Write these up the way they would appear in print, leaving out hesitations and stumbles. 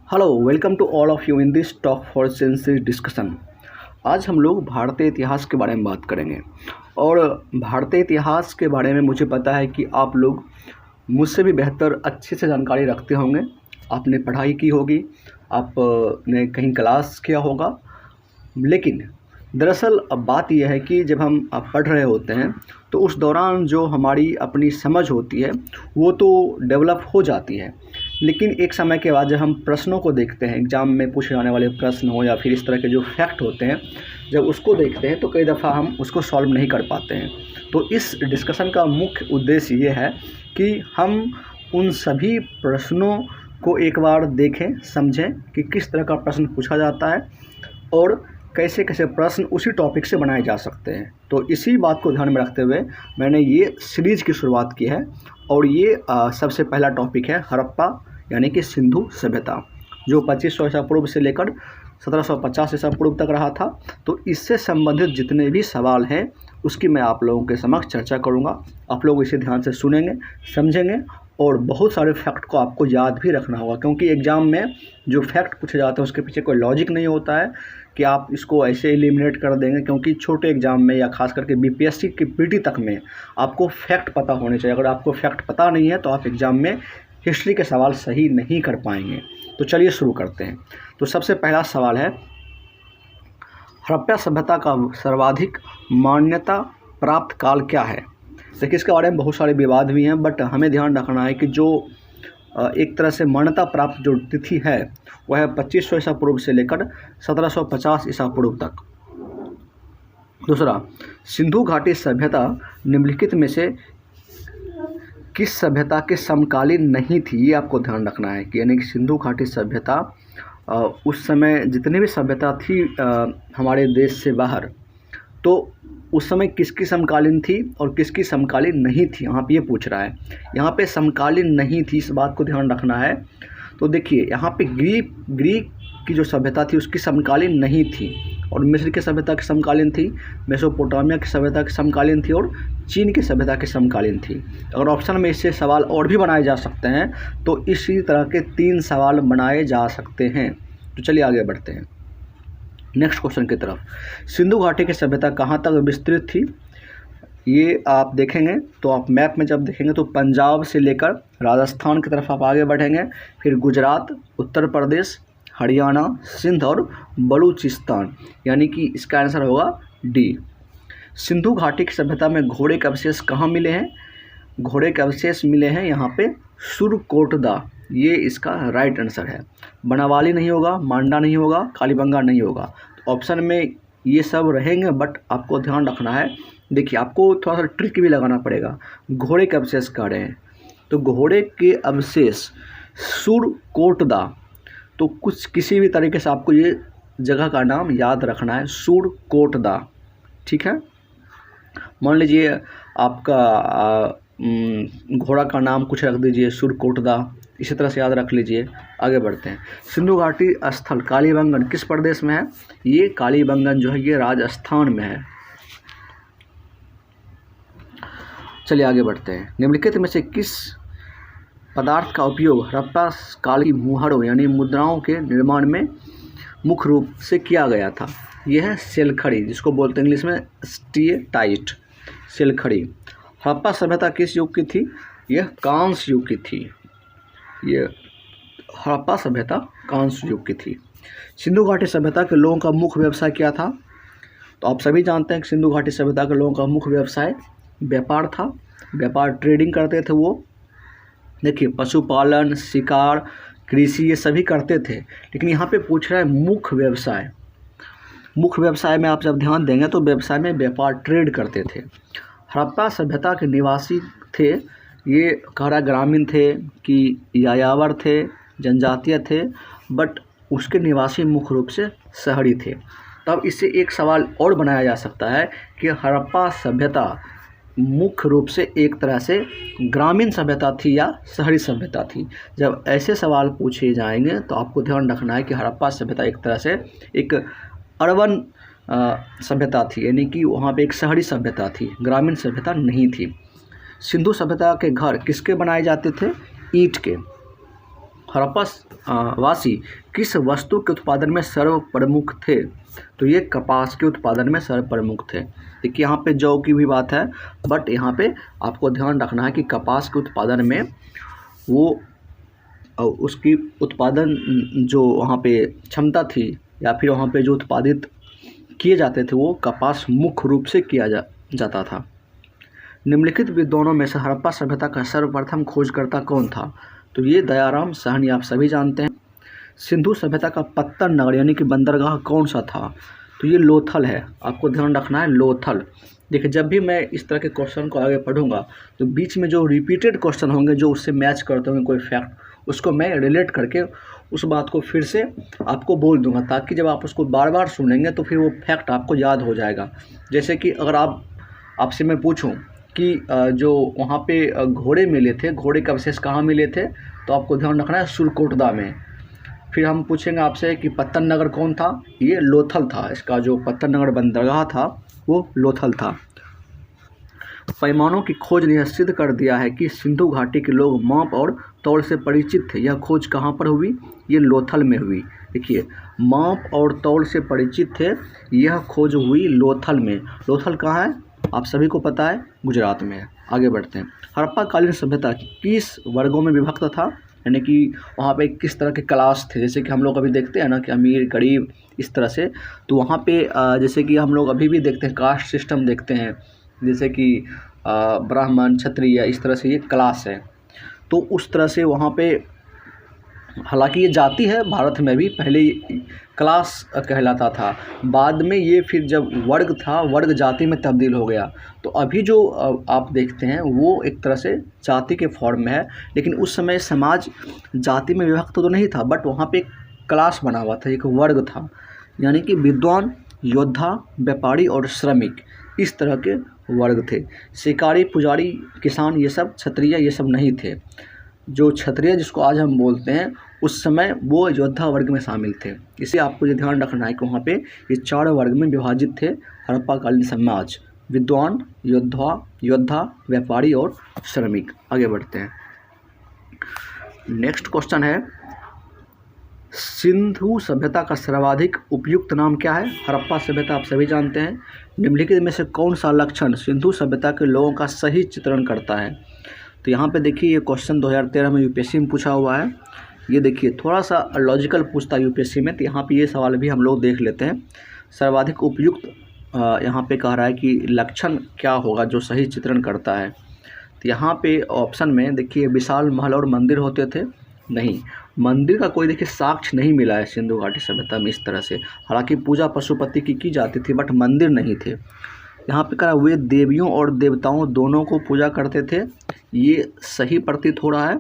Hello welcome to all of you in this talk for senses discussion. आज हम लोग भारतीय इतिहास के बारे में बात करेंगे। और भारतीय इतिहास के बारे में मुझे पता है कि आप लोग मुझसे भी बेहतर अच्छे से जानकारी रखते होंगे। आपने पढ़ाई की होगी, आपने कहीं क्लास किया होगा, लेकिन दरअसल अब बात यह है कि जब हम पढ़ रहे होते हैं तो उस दौरान जो हमारी अपनी समझ होती है वो तो डेवलप हो जाती है, लेकिन एक समय के बाद जब हम प्रश्नों को देखते हैं, एग्ज़ाम में पूछे जाने वाले प्रश्न हो या फिर इस तरह के जो फैक्ट होते हैं, जब उसको देखते हैं तो कई दफ़ा हम उसको सॉल्व नहीं कर पाते हैं। तो इस डिस्कशन का मुख्य उद्देश्य ये है कि हम उन सभी प्रश्नों को एक बार देखें, समझें कि किस तरह का प्रश्न पूछा जाता है और कैसे कैसे प्रश्न उसी टॉपिक से बनाए जा सकते हैं। तो इसी बात को ध्यान में रखते हुए मैंने ये सीरीज़ की शुरुआत की है। और ये सबसे पहला टॉपिक है हड़प्पा यानी कि सिंधु सभ्यता, जो 2500 ईसा पूर्व से लेकर 1750 ईसा पूर्व तक रहा था। तो इससे संबंधित जितने भी सवाल हैं उसकी मैं आप लोगों के समक्ष चर्चा करूँगा। आप लोग इसे ध्यान से सुनेंगे, समझेंगे और बहुत सारे फैक्ट को आपको याद भी रखना होगा, क्योंकि एग्ज़ाम में जो फैक्ट पूछे जाते हैं उसके पीछे कोई लॉजिक नहीं होता है कि आप इसको ऐसे एलिमिनेट कर देंगे। क्योंकि छोटे एग्ज़ाम में या खास करके बीपीएससी की पीटी तक में आपको फैक्ट पता होने चाहिए। अगर आपको फैक्ट पता नहीं है तो आप एग्ज़ाम में हिस्ट्री के सवाल सही नहीं कर पाएंगे। तो चलिए शुरू करते हैं। तो सबसे पहला सवाल है, हड़प्पा सभ्यता का सर्वाधिक मान्यता प्राप्त काल क्या है? देखिए, इसके बारे में बहुत सारे विवाद भी हैं, बट हमें ध्यान रखना है कि जो एक तरह से मान्यता प्राप्त जो तिथि है वह है 2500 ईसा पूर्व से लेकर 1750 ईसा पूर्व तक। दूसरा, सिंधु घाटी सभ्यता निम्नलिखित में से किस सभ्यता के समकालीन नहीं थी? ये आपको ध्यान रखना है कि यानी कि सिंधु घाटी सभ्यता उस समय जितनी भी सभ्यता थी हमारे देश से बाहर, तो उस समय किसकी समकालीन थी और किसकी समकालीन नहीं थी, यहाँ पे ये पूछ रहा है। यहाँ पे समकालीन नहीं थी, इस बात को ध्यान रखना है। तो देखिए, यहाँ पे ग्रीक की जो सभ्यता थी उसकी समकालीन नहीं थी, और मिस्र की सभ्यता की समकालीन थी, मेसोपोटामिया की सभ्यता की समकालीन थी और चीन की सभ्यता की समकालीन थी। अगर ऑप्शन में इससे सवाल और भी बनाए जा सकते हैं तो इसी तरह के 3 सवाल बनाए जा सकते हैं। तो चलिए आगे बढ़ते हैं नेक्स्ट क्वेश्चन की तरफ। सिंधु घाटी की सभ्यता कहाँ तक विस्तृत थी? ये आप देखेंगे तो आप मैप में जब देखेंगे तो पंजाब से लेकर राजस्थान की तरफ आप आगे बढ़ेंगे, फिर गुजरात, उत्तर प्रदेश, हरियाणा, सिंध और बलूचिस्तान, यानी कि इसका आंसर होगा डी। सिंधु घाटी की सभ्यता में घोड़े के अवशेष कहाँ मिले हैं? घोड़े के अवशेष मिले हैं यहाँ पे सुरकोटदा, ये इसका राइट आंसर है। बनावाली नहीं होगा, मांडा नहीं होगा, कालीबंगा नहीं होगा। तो ऑप्शन में ये सब रहेंगे, बट आपको ध्यान रखना है। देखिए, आपको थोड़ा सा ट्रिक भी लगाना पड़ेगा। घोड़े के अवशेष कह रहे हैं तो घोड़े के अवशेष सुरकोटदा, तो कुछ किसी भी तरीके से आपको ये जगह का नाम याद रखना है, सुरकोटदा, ठीक है। मान लीजिए आपका घोड़ा का नाम कुछ रख दीजिए सुरकोटदा, इसी तरह से याद रख लीजिए। आगे बढ़ते हैं। सिंधु घाटी स्थल कालीबंगन किस प्रदेश में है? ये कालीबंगन जो है ये राजस्थान में है। चलिए आगे बढ़ते हैं। निम्नलिखित में से किस पदार्थ का उपयोग हड़प्पा काल की मुहरों यानी मुद्राओं के निर्माण में मुख्य रूप से किया गया था? यह है सेलखड़ी, जिसको बोलते हैं इंग्लिश में स्टीएटाइट, सेलखड़ी। हड़प्पा सभ्यता किस युग की थी? यह कांस्य युग की थी। ये हड़प्पा सभ्यता कांस्य युग की थी। सिंधु घाटी सभ्यता के लोगों का मुख्य व्यवसाय क्या था? तो आप सभी जानते हैं कि सिंधु घाटी सभ्यता के लोगों का मुख्य व्यवसाय व्यापार था। व्यापार, ट्रेडिंग करते थे वो। देखिए, पशुपालन, शिकार, कृषि, ये सभी करते थे। लेकिन यहाँ पे पूछ रहा है मुख्य व्यवसाय। मुख्य व्यवसाय में आप जब ध्यान देंगे तो व्यवसाय में व्यापार, ट्रेड करते थे। हड़प्पा सभ्यता के निवासी थे, ये कहरा ग्रामीण थे कि यायावर थे, जनजातीय थे, बट उसके निवासी मुख्य रूप से शहरी थे। तब इससे एक सवाल और बनाया जा सकता है कि हड़प्पा सभ्यता मुख्य रूप से एक तरह से ग्रामीण सभ्यता थी या शहरी सभ्यता थी। जब ऐसे सवाल पूछे जाएंगे तो आपको ध्यान रखना है कि हड़प्पा सभ्यता एक तरह से एक अर्बन सभ्यता थी, यानी कि वहाँ पे एक शहरी सभ्यता थी, ग्रामीण सभ्यता नहीं थी। सिंधु सभ्यता के घर किसके बनाए जाते थे? ईंट के। हड़प्पा वासी किस वस्तु के उत्पादन में सर्वप्रमुख थे? तो ये कपास के उत्पादन में सर्वप्रमुख थे। देखिए यहाँ पे जौ की भी बात है, बट यहाँ पे आपको ध्यान रखना है कि कपास के उत्पादन में वो उसकी उत्पादन जो वहाँ पे क्षमता थी या फिर वहाँ पे जो उत्पादित किए जाते थे वो कपास मुख्य रूप से किया जाता था। निम्नलिखित विद्वानों में से हड़प्पा सभ्यता का सर्वप्रथम खोजकर्ता कौन था? तो ये दयाराम साहनी, आप सभी जानते हैं। सिंधु सभ्यता का पत्तन नगर यानी कि बंदरगाह कौन सा था? तो ये लोथल है, आपको ध्यान रखना है, लोथल। देखिए जब भी मैं इस तरह के क्वेश्चन को आगे पढ़ूंगा तो बीच में जो रिपीटेड क्वेश्चन होंगे जो उससे मैच करते होंगे कोई फैक्ट, उसको मैं रिलेट करके उस बात को फिर से आपको बोल दूंगा, ताकि जब आप उसको बार बार सुनेंगे तो फिर वो फैक्ट आपको याद हो जाएगा। जैसे कि अगर आपसे मैं पूछूं कि जो वहाँ पे घोड़े मिले थे, घोड़े का अवशेष कहाँ मिले थे? तो आपको ध्यान रखना है सुरकोटदा में। फिर हम पूछेंगे आपसे कि पत्तन नगर कौन था? ये लोथल था, इसका जो पत्तन नगर बंदरगाह था वो लोथल था। पैमानों की खोज ने यह सिद्ध कर दिया है कि सिंधु घाटी के लोग माप और तौल से परिचित थे। यह खोज कहाँ पर हुई? ये लोथल में हुई। देखिए माप और तौल से परिचित थे, यह खोज हुई लोथल में। लोथल कहाँ है? आप सभी को पता है, गुजरात में है। आगे बढ़ते हैं। हड़प्पा कालीन सभ्यता किस वर्गों में विभक्त था? यानी कि वहाँ पे किस तरह के क्लास थे? जैसे कि हम लोग अभी देखते हैं ना कि अमीर गरीब इस तरह से, तो वहाँ पे जैसे कि हम लोग अभी भी देखते हैं कास्ट सिस्टम देखते हैं, जैसे कि ब्राह्मण क्षत्रिय इस तरह से ये क्लास है। तो उस तरह से वहाँ पे हालांकि ये जाति है, भारत में भी पहले क्लास कहलाता था, बाद में ये फिर जब वर्ग था, वर्ग जाति में तब्दील हो गया। तो अभी जो आप देखते हैं वो एक तरह से जाति के फॉर्म में है, लेकिन उस समय समाज जाति में विभक्त तो नहीं था, बट वहाँ पे एक क्लास बना हुआ था, एक वर्ग था, यानी कि विद्वान, योद्धा, व्यापारी और श्रमिक, इस तरह के वर्ग थे। शिकारी, पुजारी, किसान, ये सब क्षत्रिय ये सब नहीं थे। जो क्षत्रिय जिसको आज हम बोलते हैं उस समय वो योद्धा वर्ग में शामिल थे। इसलिए आपको ये ध्यान रखना है कि वहाँ पे ये 4 वर्ग में विभाजित थे हड़प्पाकालीन समाज: विद्वान, योद्धा, व्यापारी और श्रमिक। आगे बढ़ते हैं। नेक्स्ट क्वेश्चन है, सिंधु सभ्यता का सर्वाधिक उपयुक्त नाम क्या है? हड़प्पा सभ्यता आप सभी जानते हैं। निम्नलिखित में से कौन सा लक्षण सिंधु सभ्यता के लोगों का सही चित्रण करता है? तो यहाँ पे देखिए ये क्वेश्चन 2013 में यूपीएससी में पूछा हुआ है। ये देखिए थोड़ा सा लॉजिकल पूछता है यूपीएससी में, तो यहाँ पे ये सवाल भी हम लोग देख लेते हैं। सर्वाधिक उपयुक्त यहाँ पे कह रहा है कि लक्षण क्या होगा जो सही चित्रण करता है। तो यहाँ पे ऑप्शन में देखिए विशाल महल और मंदिर होते थे, नहीं, मंदिर का कोई देखिए साक्ष्य नहीं मिला है सिंधु घाटी सभ्यता में इस तरह से। हालांकि पूजा पशुपति की जाती थी, बट मंदिर नहीं थे। यहाँ पे कहा वे देवियों और देवताओं दोनों को पूजा करते थे, ये सही प्रतीत हो रहा है।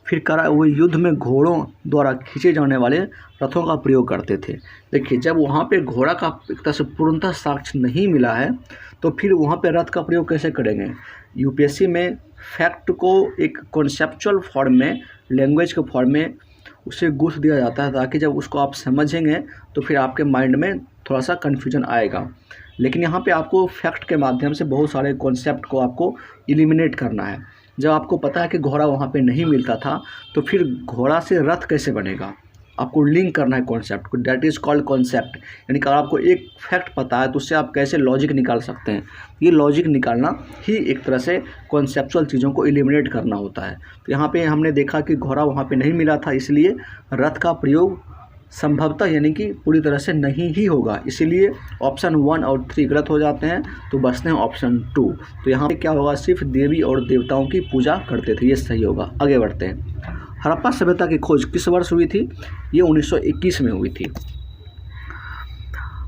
फिर कह रहा है वे युद्ध में घोड़ों द्वारा खींचे जाने वाले रथों का प्रयोग करते थे। देखिए जब वहाँ पे घोड़ा का एक तरह से पूर्णतः साक्ष्य नहीं मिला है तो फिर वहाँ पे रथ का प्रयोग कैसे करेंगे? यूपीएससी में फैक्ट को एक कॉन्सेप्चुअल फॉर्म में, लैंग्वेज के फॉर्म में उसे गुथ दिया जाता है, ताकि जब उसको आप समझेंगे तो फिर आपके माइंड में थोड़ा सा कन्फ्यूजन आएगा। लेकिन यहाँ पे आपको फैक्ट के माध्यम से बहुत सारे कॉन्सेप्ट को आपको एलिमिनेट करना है। जब आपको पता है कि घोड़ा वहाँ पे नहीं मिलता था तो फिर घोड़ा से रथ कैसे बनेगा? आपको लिंक करना है कॉन्सेप्ट को, दैट इज़ कॉल्ड कॉन्सेप्ट। यानी कि अगर आपको एक फैक्ट पता है तो उससे आप कैसे लॉजिक निकाल सकते हैं, ये लॉजिक निकालना ही एक तरह से कॉन्सेप्चुअल चीज़ों को एलिमिनेट करना होता है। तो यहाँ पे हमने देखा कि घोड़ा वहाँ पे नहीं मिला था, इसलिए रथ का प्रयोग संभवतः यानी कि पूरी तरह से नहीं ही होगा, इसीलिए ऑप्शन 1 और 3 गलत हो जाते हैं, तो बचते हैं ऑप्शन 2। तो यहाँ पे क्या होगा? सिर्फ देवी और देवताओं की पूजा करते थे, ये सही होगा। आगे बढ़ते हैं। हड़प्पा सभ्यता की खोज किस वर्ष हुई थी? ये 1921 में हुई थी।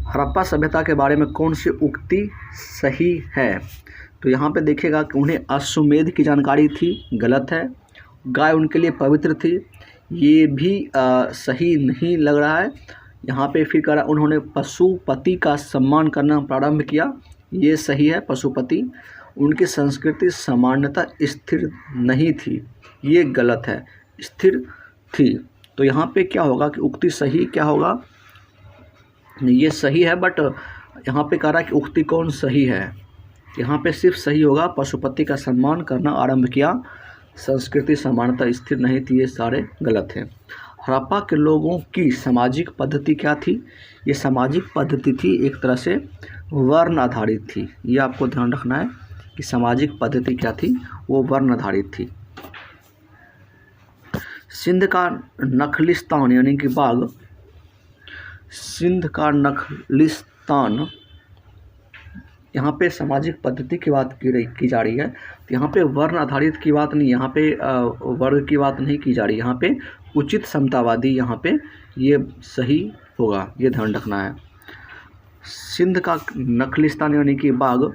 हड़प्पा सभ्यता के बारे में कौन सी उक्ति सही है? तो यहाँ पे देखिएगा कि उन्हें अश्वमेध की जानकारी थी, गलत है। गाय उनके लिए पवित्र थी, ये भी सही नहीं लग रहा है। यहाँ पे फिर कह रहा उन्होंने पशुपति का सम्मान करना प्रारंभ किया, ये सही है, पशुपति। उनकी संस्कृति सामान्यतः स्थिर नहीं थी, ये गलत है, स्थिर थी। तो यहाँ पे क्या होगा कि उक्ति सही क्या होगा? ये सही है, बट यहाँ पे कह रहा है कि उक्ति कौन सही है? यहाँ पे सिर्फ सही होगा पशुपति का सम्मान करना आरंभ किया, संस्कृति समानता स्थिर नहीं थी, ये सारे गलत हैं। हड़प्पा के लोगों की सामाजिक पद्धति क्या थी? ये सामाजिक पद्धति थी एक तरह से वर्ण आधारित थी। ये आपको ध्यान रखना है कि सामाजिक पद्धति क्या थी, वो वर्ण आधारित थी। सिंध का नखलिस्तान यानी कि बाग, सिंध का नखलिस्तान, यहाँ पे सामाजिक पद्धति की बात की जा रही है। तो यहाँ पे वर्ण आधारित की बात नहीं, यहाँ पे वर्ग की बात नहीं की जा रही, यहाँ पे उचित समतावादी, यहाँ पे ये सही होगा, ये ध्यान रखना है। सिंध का नखलिस्तान यानी कि बाग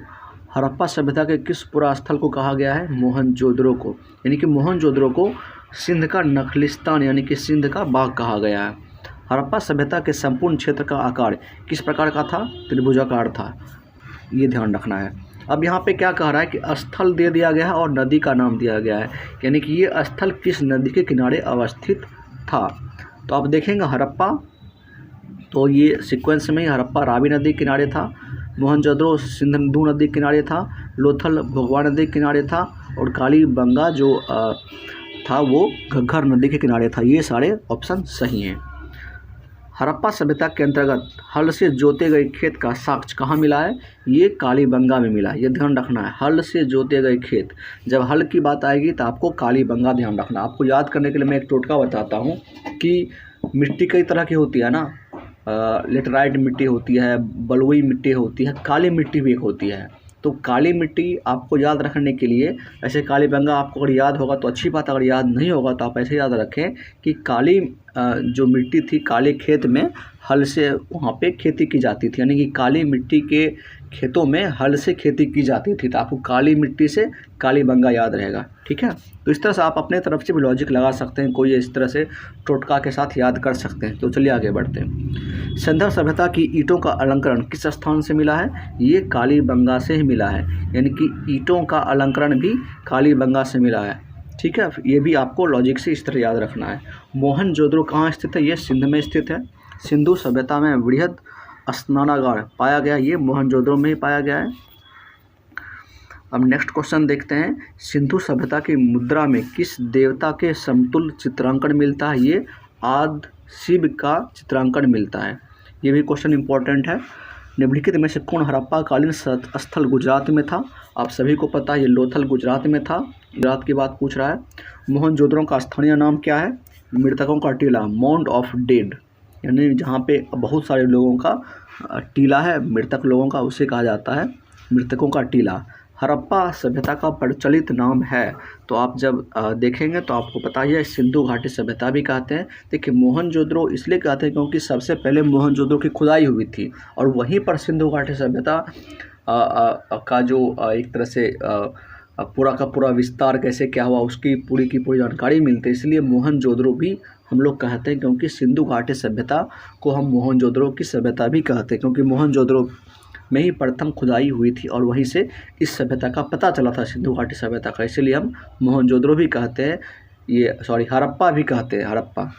हड़प्पा सभ्यता के किस पुरा स्थल को कहा गया है? मोहनजोदड़ो को, यानी कि मोहनजोदड़ो को सिंध का नखलिस्तान यानी कि सिंध का बाग कहा गया है। हड़प्पा सभ्यता के संपूर्ण क्षेत्र का आकार किस प्रकार का था? त्रिभुजाकार था, ये ध्यान रखना है। अब यहाँ पे क्या कह रहा है कि स्थल दे दिया गया है और नदी का नाम दिया गया है, यानी कि ये स्थल किस नदी के किनारे अवस्थित था। तो आप देखेंगे हड़प्पा, तो ये सीक्वेंस में ही हड़प्पा रावी नदी के किनारे था, मोहनजोदड़ो सिंधु नदी के किनारे था, लोथल भोगवा नदी के किनारे था, और कालीबंगा जो था वो घग्घर नदी के किनारे था। ये सारे ऑप्शन सही हैं। हड़प्पा सभ्यता के अंतर्गत हल से जोते गए खेत का साक्ष्य कहाँ मिला है? ये कालीबंगा में मिला है, ये ध्यान रखना है। हल से जोते गए खेत, जब हल की बात आएगी तो आपको कालीबंगा ध्यान रखना। आपको याद करने के लिए मैं एक टोटका बताता हूँ कि मिट्टी कई तरह की होती है ना, लेटराइट मिट्टी होती है, बलुई मिट्टी होती है, काली मिट्टी भी एक होती है। तो काली मिट्टी आपको याद रखने के लिए, ऐसे कालीबंगा आपको अगर याद होगा तो अच्छी बात, अगर याद नहीं होगा तो आप ऐसे याद रखें कि काली जो मिट्टी थी, काले खेत में हल से वहाँ पे खेती की जाती थी, यानी कि काली मिट्टी के खेतों में हल से खेती की जाती थी। तो आपको काली मिट्टी से कालीबंगा याद रहेगा, ठीक है। तो इस तरह से आप अपने तरफ से भी लॉजिक लगा सकते हैं, कोई इस तरह से टोटका के साथ याद कर सकते हैं। तो चलिए आगे बढ़ते हैं। सिंधु सभ्यता की ईंटों का अलंकरण किस स्थान से मिला है? ये कालीबंगा से ही मिला है, यानी कि ईंटों का अलंकरण भी कालीबंगा से मिला है, ठीक है। ये भी आपको लॉजिक से इस तरह याद रखना है। मोहनजोदड़ो कहाँ स्थित है? ये सिंध में स्थित है। सिंधु सभ्यता में वृहद स्नानागार पाया गया, ये मोहनजोदड़ो में ही पाया गया है। अब नेक्स्ट क्वेश्चन देखते हैं। सिंधु सभ्यता की मुद्रा में किस देवता के समतुल्य चित्रांकन मिलता है? ये आदि शिव का चित्रांकन मिलता है। ये भी क्वेश्चन इंपॉर्टेंट है। निम्नलिखित में से कौन हड़प्पा कालीन स्थल गुजरात में था? आप सभी को पता है ये लोथल गुजरात में था, गुजरात की बात पूछ रहा है। मोहनजोदड़ो का स्थानीय नाम क्या है? मृतकों का टीला, माउंड ऑफ डेड, यानी जहाँ पे बहुत सारे लोगों का टीला है, मृतक लोगों का, उसे कहा जाता है मृतकों का टीला। हड़प्पा सभ्यता का प्रचलित नाम है, तो आप जब देखेंगे तो आपको पता ही है सिंधु घाटी सभ्यता भी कहते हैं। देखिए मोहनजोदड़ो इसलिए कहते हैं क्योंकि सबसे पहले मोहनजोदड़ो की खुदाई हुई थी और वहीं पर सिंधु घाटी सभ्यता का जो एक तरह से पूरा का पूरा विस्तार कैसे क्या हुआ उसकी पूरी की पूरी जानकारी मिलती है। इसलिए मोहनजोदड़ो भी हम लोग कहते हैं, क्योंकि सिंधु घाटी सभ्यता को हम मोहनजोदड़ो की सभ्यता भी कहते हैं, क्योंकि मोहनजोदड़ो में ही प्रथम खुदाई हुई थी और वहीं से इस सभ्यता का पता चला था, सिंधु घाटी सभ्यता का। इसलिए हम मोहनजोदड़ो भी कहते हैं, ये सॉरी हड़प्पा भी कहते हैं, हड़प्पा,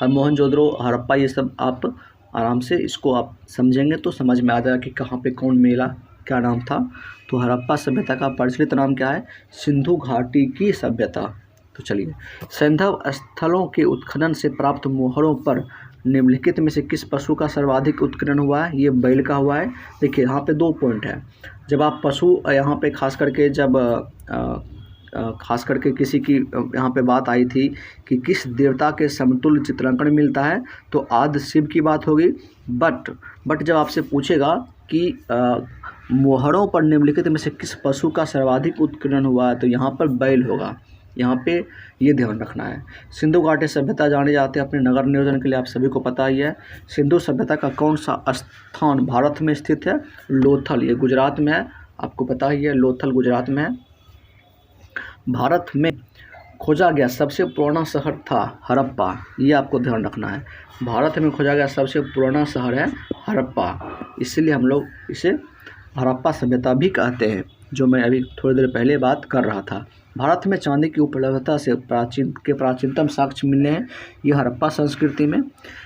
हम मोहनजोदड़ो, हड़प्पा, ये सब आप आराम से इसको आप समझेंगे तो समझ में आ जाएगा कि कहाँ पे कौन मेला, क्या नाम था। तो हड़प्पा सभ्यता का प्रचलित नाम क्या है? सिंधु घाटी की सभ्यता। तो चलिए, सैंधव स्थलों के उत्खनन से प्राप्त मोहरों पर निम्नलिखित में से किस पशु का सर्वाधिक उत्खनन हुआ है? ये बैल का हुआ है। देखिए यहाँ पे 2 पॉइंट है। जब आप पशु यहाँ पे खास करके जब खास करके किसी की यहाँ पे बात आई थी कि किस देवता के समतुल्य चित्रांकन मिलता है, तो आदि शिव की बात होगी। बट जब आपसे पूछेगा कि मोहरों पर निम्नलिखित में से किस पशु का सर्वाधिक उत्खनन हुआ है, तो यहाँ पर बैल होगा। यहाँ पे ये ध्यान रखना है। सिंधु घाटी सभ्यता जाने जाते हैं अपने नगर नियोजन के लिए, आप सभी को पता ही है। सिंधु सभ्यता का कौन सा स्थान भारत में स्थित है? लोथल, ये गुजरात में है, आपको पता ही है, लोथल गुजरात में है। भारत में खोजा गया सबसे पुराना शहर था हड़प्पा, ये आपको ध्यान रखना है। भारत में खोजा गया सबसे पुराना शहर है हड़प्पा, इसलिए हम लोग इसे हड़प्पा सभ्यता भी कहते हैं, जो मैं अभी थोड़ी देर पहले बात कर रहा था। भारत में चांदी की उपलब्धता से प्राचीनतम साक्ष्य मिले हैं, ये हड़प्पा संस्कृति में।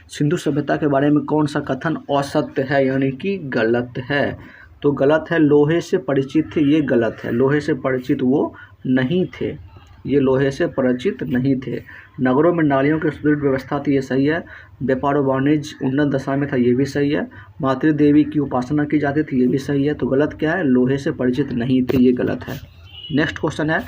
सिंधु सभ्यता के बारे में कौन सा कथन असत्य है, यानी कि गलत है? तो गलत है, लोहे से परिचित थे, ये गलत है, लोहे से परिचित वो नहीं थे। ये लोहे से परिचित नहीं थे। नगरों में नालियों की सुदृढ़ व्यवस्था थी, ये सही है। व्यापार और वाणिज्य उन्नत दशा में था, ये भी सही है। मातृ देवी की उपासना की जाती थी, ये भी सही है। तो गलत क्या है, लोहे से परिचित नहीं थे, ये गलत है। नेक्स्ट क्वेश्चन है,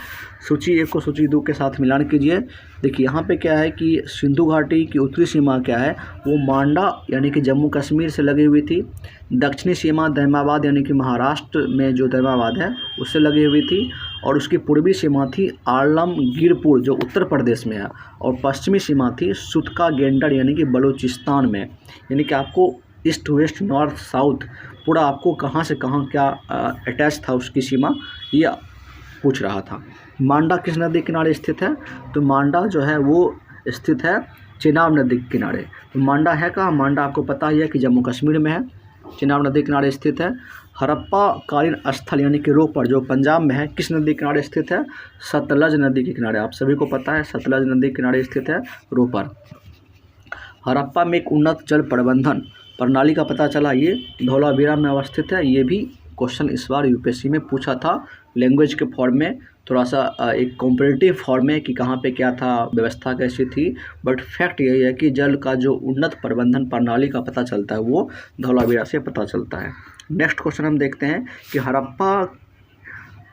सूची 1 को सूची 2 के साथ मिलान कीजिए। देखिए यहाँ पे क्या है कि सिंधु घाटी की उत्तरी सीमा क्या है, वो मांडा यानी कि जम्मू कश्मीर से लगी हुई थी। दक्षिणी सीमा दैमाबाद यानी कि महाराष्ट्र में जो दैमाबाद है उससे लगी हुई थी। और उसकी पूर्वी सीमा थी आलमगीरपुर जो उत्तर प्रदेश में है। और पश्चिमी सीमा थी सुतका गेंडर यानी कि बलूचिस्तान में। यानी कि आपको ईस्ट वेस्ट नॉर्थ साउथ पूरा आपको कहाँ से कहाँ क्या अटैच था उसकी सीमा, ये पूछ रहा था। मांडा किस नदी के किनारे स्थित है, तो मांडा जो है वो स्थित है चेनाब नदी के किनारे। तो मांडा है कहाँ, मांडा आपको पता ही है कि जम्मू कश्मीर में है, चेनाब नदी के किनारे स्थित है। हड़प्पा कालीन स्थल यानी कि रोपड़ जो पंजाब में है, किस नदी के किनारे स्थित है, सतलज नदी के किनारे। आप सभी को पता है सतलज नदी के किनारे स्थित है रोपड़। हड़प्पा में एक उन्नत जल प्रबंधन प्रणाली का पता चला, ये धौलावीरा में अवस्थित है। ये भी क्वेश्चन इस बार यूपीएससी में पूछा था, लैंग्वेज के फॉर्म में, थोड़ा सा एक कॉम्परेटिव फॉर्म में कि कहाँ पे क्या था, व्यवस्था कैसी थी। बट फैक्ट यही है कि जल का जो उन्नत प्रबंधन प्रणाली का पता चलता है वो धौलावीरा से पता चलता है। नेक्स्ट क्वेश्चन हम देखते हैं कि हड़प्पा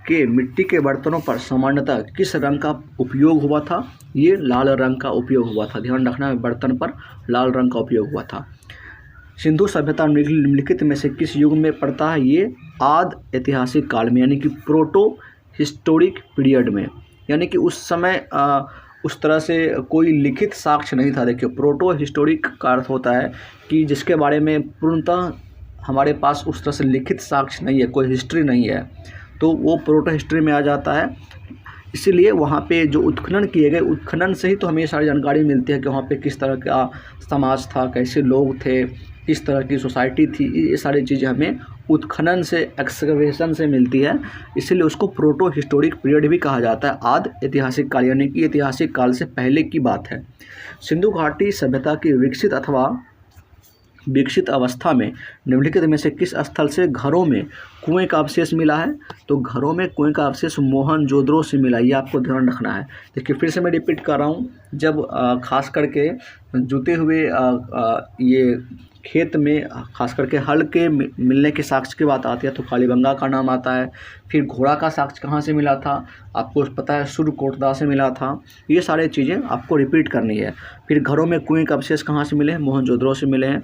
के मिट्टी के बर्तनों पर सामान्यतः किस रंग का उपयोग हुआ था, ये लाल रंग का उपयोग हुआ था। ध्यान रखना, बर्तन पर लाल रंग का उपयोग हुआ था। सिंधु सभ्यता निम्नलिखित में से किस युग में पड़ता है, ये आदि ऐतिहासिक काल में यानी कि प्रोटो हिस्टोरिक पीरियड में। यानी कि उस समय उस तरह से कोई लिखित साक्ष्य नहीं था। देखिए प्रोटो हिस्टोरिक का अर्थ होता है कि जिसके बारे में पूर्णतः हमारे पास उस तरह से लिखित साक्ष्य नहीं है, कोई हिस्ट्री नहीं है, तो वो प्रोटो हिस्ट्री में आ जाता है। इसीलिए वहाँ पे जो उत्खनन किए गए, उत्खनन से ही तो हमें सारी जानकारी मिलती है कि वहाँ पे किस तरह का समाज था, कैसे लोग थे, किस तरह की सोसाइटी थी। ये सारी चीज़ें हमें उत्खनन से, एक्सकवेशन से मिलती है। इसीलिए उसको प्रोटो हिस्टोरिक पीरियड भी कहा जाता है, आदि ऐतिहासिक काल यानी कि ऐतिहासिक काल से पहले की बात है। सिंधु घाटी सभ्यता की विकसित अथवा विकसित अवस्था में निम्नलिखित में से किस स्थल से घरों में कुएं का अवशेष मिला है, तो घरों में कुएं का अवशेष मोहनजोदड़ो से मिला, ये आपको ध्यान रखना है। देखिए फिर से मैं रिपीट कर रहा हूँ, जब खास करके जुते हुए ये खेत में खास करके हल के मिलने के साक्ष्य की बात आती है तो कालीबंगा का नाम आता है। फिर घोड़ा का साक्ष्य कहाँ से मिला था, आपको पता है सुरकोटदा से मिला था। ये सारी चीज़ें आपको रिपीट करनी है। फिर घरों में कुएं का अवशेष कहाँ से मिले हैं, मोहनजोदड़ो से मिले हैं।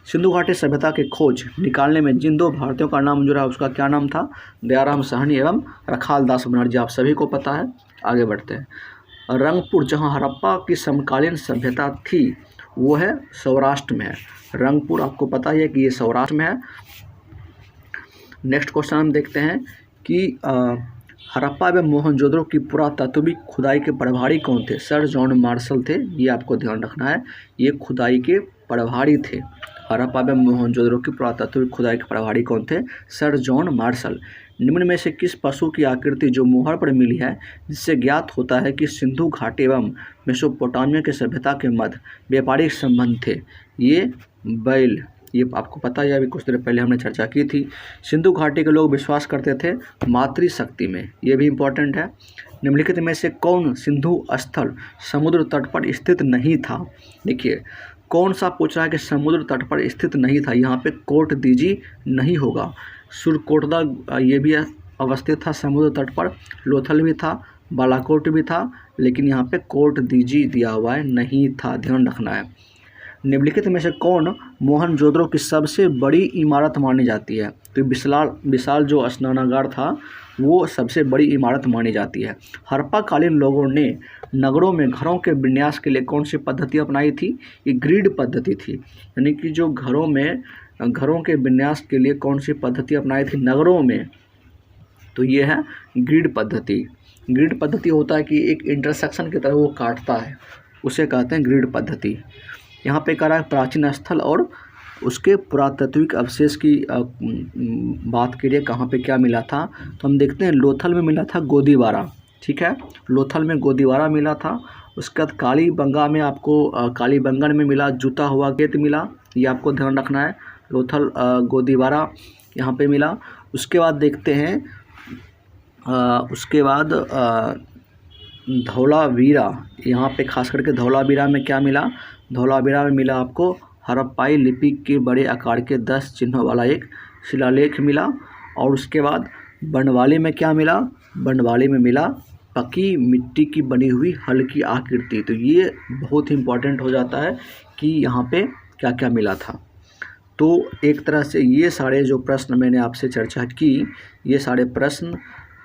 सिंधु घाटी सभ्यता की खोज निकालने में जिन 2 भारतीयों का नाम जुड़ा उसका क्या नाम था, दयाराम साहनी एवं रखाल दास बनर्जी। आप सभी को पता है। आगे बढ़ते हैं। रंगपुर जहाँ हड़प्पा की समकालीन सभ्यता थी वो है सौराष्ट्र में है। रंगपुर आपको पता ही है कि ये सौराष्ट्र में है। नेक्स्ट क्वेश्चन हम देखते हैं कि हड़प्पा एवं मोहनजोदड़ो की पुरातात्विक खुदाई के प्रभारी कौन थे, सर जॉन मार्शल थे। ये आपको ध्यान रखना है, ये खुदाई के प्रभारी थे। हड़प्पा एवं मोहनजोदड़ो की पुरातात्विक खुदाई के प्रभारी कौन थे, सर जॉन मार्शल। निम्न में से किस पशु की आकृति जो मोहर पर मिली है जिससे ज्ञात होता है कि सिंधु घाटी एवं मेसोपोटामिया के सभ्यता के मध्य व्यापारिक संबंध थे, ये बैल। ये आपको पता है, अभी कुछ देर पहले हमने चर्चा की थी। सिंधु घाटी के लोग विश्वास करते थे मातृशक्ति में, ये भी इम्पोर्टेंट है। निम्नलिखित में से कौन सिंधु स्थल समुद्र तट पर स्थित नहीं था। देखिए कौन सा पूछ रहा है कि समुद्र तट पर स्थित नहीं था, यहाँ पे कोट दीजी नहीं होगा। सुरकोटदा ये भी अवस्थित था समुद्र तट पर, लोथल भी था, बालाकोट भी था, लेकिन यहाँ पे कोट दीजी दिया हुआ है, नहीं था, ध्यान रखना है। निम्नलिखित में से कौन मोहनजोदड़ो की सबसे बड़ी इमारत मानी जाती है, तो विशाल जो स्नानागार था वो सबसे बड़ी इमारत मानी जाती है। हड़प्पा कालीन लोगों ने नगरों में घरों के विन्यास के लिए कौन सी पद्धति अपनाई थी, ये ग्रिड पद्धति थी। यानी कि जो घरों के विन्यास के लिए कौन सी पद्धति अपनाई थी नगरों में, तो ये है ग्रिड पद्धति। ग्रिड पद्धति होता है कि एक इंटरसेक्शन की तरह वो काटता है, उसे कहते हैं ग्रिड पद्धति। यहाँ पे कह रहा है प्राचीन स्थल और उसके पुरातात्विक अवशेष की बात करिए कहाँ पे क्या मिला था, तो हम देखते हैं लोथल में मिला था गोदीवारा, ठीक है, लोथल में गोदीवारा मिला था। उसके बाद कालीबंगा में आपको कालीबंगन में मिला जूता हुआ गेट मिला, ये आपको ध्यान रखना है। लोथल गोदीवारा यहाँ पे मिला। उसके बाद देखते हैं उसके बाद धौलावीरा, यहाँ पे खास करके धौलावीरा में क्या मिला? धौलावीरा में मिला आपको हड़प्पाई लिपि के बड़े आकार के 10 चिन्हों वाला एक शिलालेख मिला। और उसके बाद बनवाली में क्या मिला? बनवाली में मिला पकी मिट्टी की बनी हुई हल्की आकृति। तो ये बहुत ही इम्पॉर्टेंट हो जाता है कि यहाँ पे क्या क्या मिला था। तो एक तरह से ये सारे जो प्रश्न मैंने आपसे चर्चा की, ये सारे प्रश्न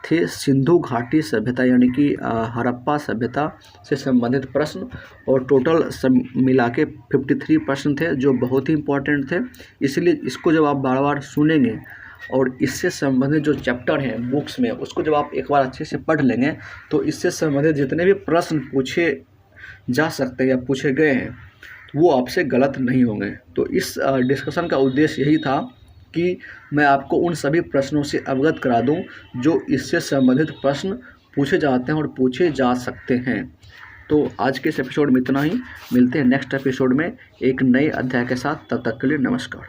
थे सिंधु घाटी सभ्यता यानी कि हड़प्पा सभ्यता से संबंधित प्रश्न। और टोटल सब मिला के 53 प्रश्न थे जो बहुत ही इम्पोर्टेंट थे। इसलिए इसको जब आप बार बार सुनेंगे और इससे संबंधित जो चैप्टर हैं बुक्स में, उसको जब आप एक बार अच्छे से पढ़ लेंगे तो इससे संबंधित जितने भी प्रश्न पूछे जा सकते हैं या पूछे गए हैं वो आपसे गलत नहीं होंगे। तो इस डिस्कशन का उद्देश्य यही था कि मैं आपको उन सभी प्रश्नों से अवगत करा दूं जो इससे संबंधित प्रश्न पूछे जाते हैं और पूछे जा सकते हैं। तो आज के इस एपिसोड में इतना ही। मिलते हैं नेक्स्ट एपिसोड में एक नए अध्याय के साथ। तब तक के लिए नमस्कार।